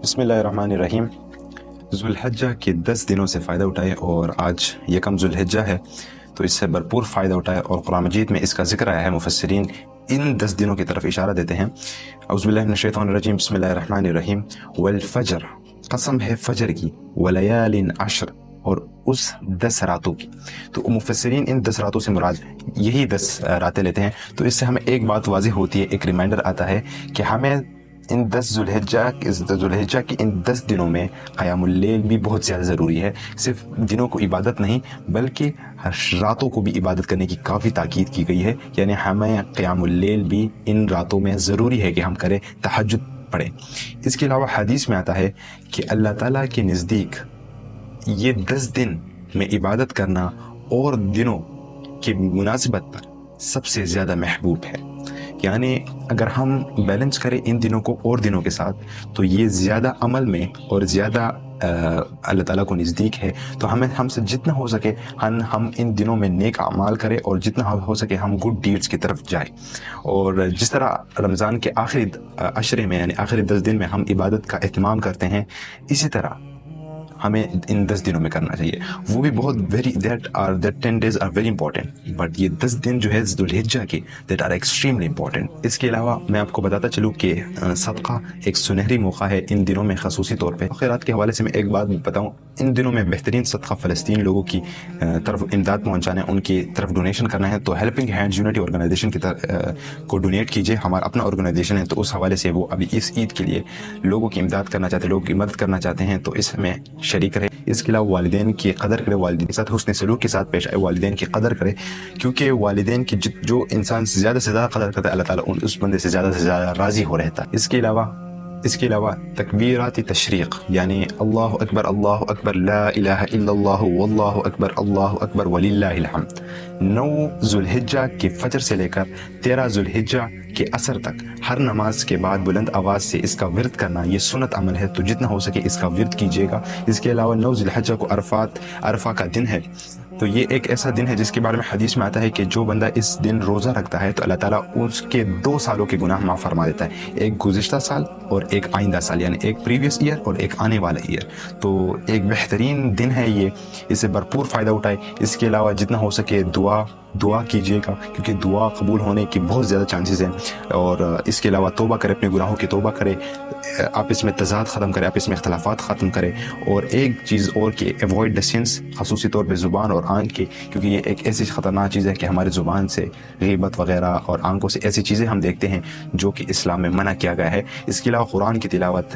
بسم اللہ الرحمن الرحیم۔ ذوالحجہ کے 10 دنوں سے فائدہ اٹھائے اور آج یکم ذوالحجہ ہے تو اس سے بھرپور فائدہ اٹھائے، اور قرآن مجید میں اس کا ذکر آیا ہے۔ مفسرین ان 10 دنوں کی طرف اشارہ دیتے ہیں۔ اعوذ باللہ من الشیطان الرجیم، بسم اللہ الرحمن الرحیم۔ والفجر، قسم ہے فجر کی، ولیال عشر، اور اس 10 راتوں کی۔ تو مفسرین ان 10 راتوں سے مراد یہی 10 راتیں لیتے ہیں۔ تو اس سے ہمیں ایک بات واضح ہوتی ہے، ایک ریمائنڈر آتا ہے کہ ہمیں ان 10 ذوالحجہ کی ان 10 دنوں میں قیام اللیل بھی بہت زیادہ ضروری ہے۔ صرف دنوں کو عبادت نہیں بلکہ راتوں کو بھی عبادت کرنے کی کافی تاکید کی گئی ہے، یعنی ہمیں قیام اللیل بھی ان راتوں میں ضروری ہے کہ ہم کریں، تہجد پڑھیں۔ اس کے علاوہ حدیث میں آتا ہے کہ اللہ تعالیٰ کے نزدیک یہ 10 دن میں عبادت کرنا اور دنوں کی مناسبت پر سب سے زیادہ محبوب ہے، یعنی اگر ہم بیلنس کریں ان دنوں کو اور دنوں کے ساتھ تو یہ زیادہ عمل میں اور زیادہ اللہ تعالیٰ کو نزدیک ہے۔ تو ہم سے جتنا ہو سکے ہم ان دنوں میں نیک اعمال کریں، اور جتنا ہو سکے ہم گڈ ڈیڈز کی طرف جائیں۔ اور جس طرح رمضان کے آخری عشرے میں، یعنی آخری 10 دن میں ہم عبادت کا اہتمام کرتے ہیں، اسی طرح ہمیں ان 10 دنوں میں کرنا چاہیے۔ وہ بھی بہت that 10 days are very important، but یہ 10 دن جو ہے ذوالحجہ کے that are extremely important۔ اس کے علاوہ میں آپ کو بتاتا چلوں کہ صدقہ ایک سنہری موقع ہے ان دنوں میں، خصوصی طور پہ خیرات کے حوالے سے میں ایک بات بتاؤں، ان دنوں میں بہترین صدقہ فلسطین لوگوں کی طرف امداد پہنچانا ہے، ان کی طرف ڈونیشن کرنا ہے۔ تو ہیلپنگ ہینڈز یونٹی آرگنائزیشن کی کو ڈونیٹ کیجیے، ہمارا اپنا آرگنائزیشن ہے، تو اس حوالے سے وہ ابھی اس عید کے لیے لوگوں کی امداد کرنا چاہتے ہیں، لوگوں کی مدد کرنا چاہتے ہیں، تو اس میں شریک رہے۔ اس کے علاوہ والدین کی قدر کرے، والدین کے ساتھ حسن سلوک کے ساتھ پیش آئے، والدین کی قدر کرے، کیونکہ والدین کی جو انسان زیادہ سے زیادہ قدر کرتا ہے، اللہ تعالیٰ اس بندے سے زیادہ راضی ہو رہتا ہے۔ اس کے علاوہ تکبیرات تشریق، یعنی اللہ اکبر لا الہ الا اللہ واللہ اکبر وللہ الحمد، 9 ذوالحجہ کے فجر سے لے کر 13 ذوالحجہ کے عصر تک ہر نماز کے بعد بلند آواز سے اس کا ورد کرنا یہ سنت عمل ہے، تو جتنا ہو سکے اس کا ورد کیجیے گا۔ اس کے علاوہ 9 ذوالحجہ کو عرفہ کا دن ہے، تو یہ ایک ایسا دن ہے جس کے بارے میں حدیث میں آتا ہے کہ جو بندہ اس دن روزہ رکھتا ہے تو اللہ تعالیٰ اس کے 2 سالوں کے گناہ معاف فرما دیتا ہے، ایک گزشتہ سال اور ایک آئندہ سال، یعنی ایک پریویس ایئر اور ایک آنے والا ایئر۔ تو ایک بہترین دن ہے یہ، اس سے بھرپور فائدہ اٹھائے۔ اس کے علاوہ جتنا ہو سکے دعا کیجیے گا، کیونکہ دعا قبول ہونے کی بہت زیادہ چانسز ہیں۔ اور اس کے علاوہ توبہ کرے، اپنے گناہوں کی توبہ کرے، آپس میں تضاد ختم کرے، آپس میں اختلافات ختم کرے، اور ایک چیز اور کہ ایوائڈ دا سنس، خصوصی طور پہ زبان اور آنکھ کی، کیونکہ یہ ایک ایسی خطرناک چیز ہے کہ ہمارے زبان سے غیبت وغیرہ اور آنکھوں سے ایسی چیزیں ہم دیکھتے ہیں جو کہ اسلام میں منع کیا گیا ہے۔ اس کے علاوہ قرآن کی تلاوت